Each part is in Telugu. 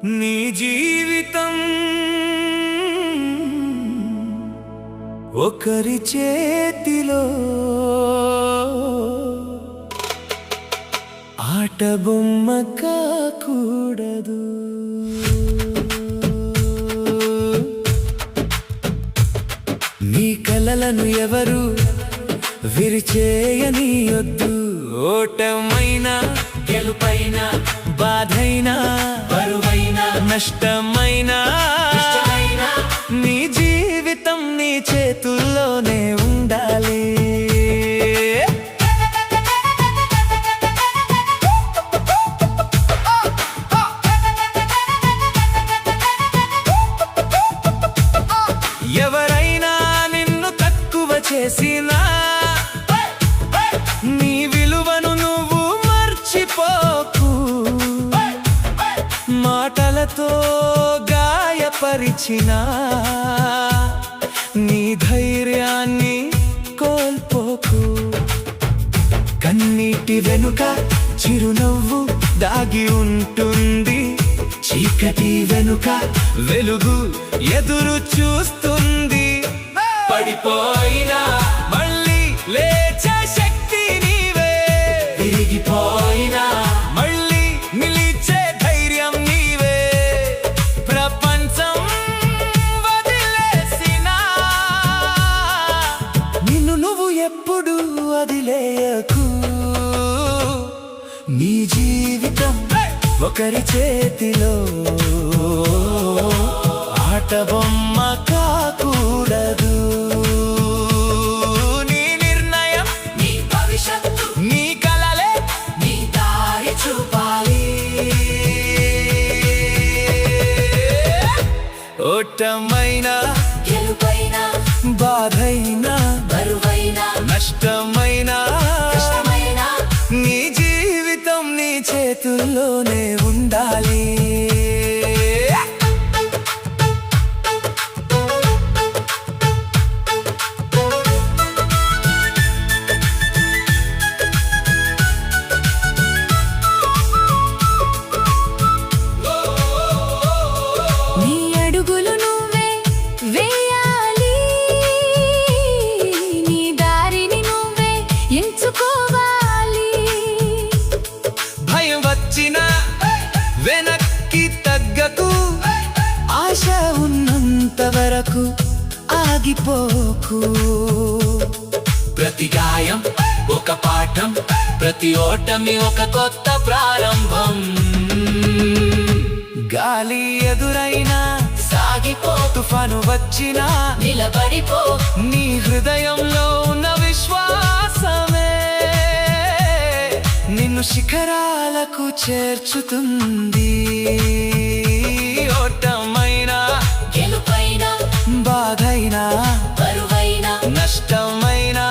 నీ జీవితం ఒకరి చేతిలో ఆట బొమ్మ కాకూడదు. నీ కలలను ఎవరు విరిచేయనీయొద్దు. ఓటమైనా గెలుపైనా, బాధైనా బరువైనా, నష్టమైనా నీ జీవితం నీ చేతుల్లోనే ఉండాలి. ఎవరైనా నిన్ను తక్కువ చేసినా నీ విలువను నువ్వు మర్చిపోకు. మాటలతో గాయపరిచినా నీ ధైర్యాన్ని కోల్పోకు. కన్నీటి వెనుక చిరునవ్వు దాగి ఉంటుంది. చీకటి వెనుక వెలుగు ఎదురు చూస్తుంది. పడిపోయినా మళ్ళీ లేచే శక్తి నీవే. విరిగిపోయినా మళ్ళీ నిలిచే ధైర్యం నీవే. ప్రపంచం వదిలేసినా నిన్ను నువ్వు ఎప్పుడు వదిలేయకు. నీ జీవితం ఒకరి చేతిలో ఆట బొమ్మ కాకూడదు. నీ నిర్ణయం, నీ భవిష్యత్తు, నీ కలలే నీ దారి చూపాలి. ఓటమైనా గెలుపైనా, బాధైనా బరువైనా, నష్టమైనా నీ జీవితం నీ చేతుల్లోనే ఉండాలి. నీ అడుగులు నువ్వే వేయాలి. నీ దారిని నువ్వే ఎంచుకోవాలి. భయం వచ్చినా వెనక్కి తగ్గకు. ఆశ ఉన్నంత వరకు ఆగిపోకు. ప్రతి గాయం ఒక పాఠం, ప్రతి ఓటమి ఒక కొత్త ప్రారంభం. గాలి ఎదురైనా సాగిపో, తుఫాను వచ్చినా నిలబడిపో. నీ హృదయంలో ఉన్న విశ్వాసమే నిన్ను శిఖరాలకు చేర్చుతుంది. ఓటమైనా గెలుపైనా, బాధైనా బరువైనా, నష్టమైనా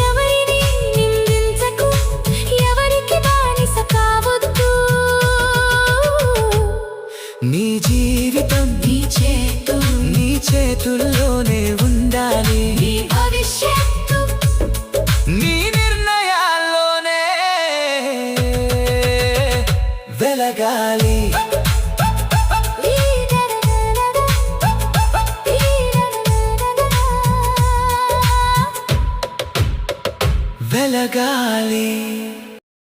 ఎవరిని నిందించకు. ఎవరికి బానిస కావద్దు. నీ జీవితం నీ చేతుల్లోనే ఉండాలి. నీ భవిష్యత్తు నీ నిర్ణయాల్లోనే వెలగాలి. వెలగాలి.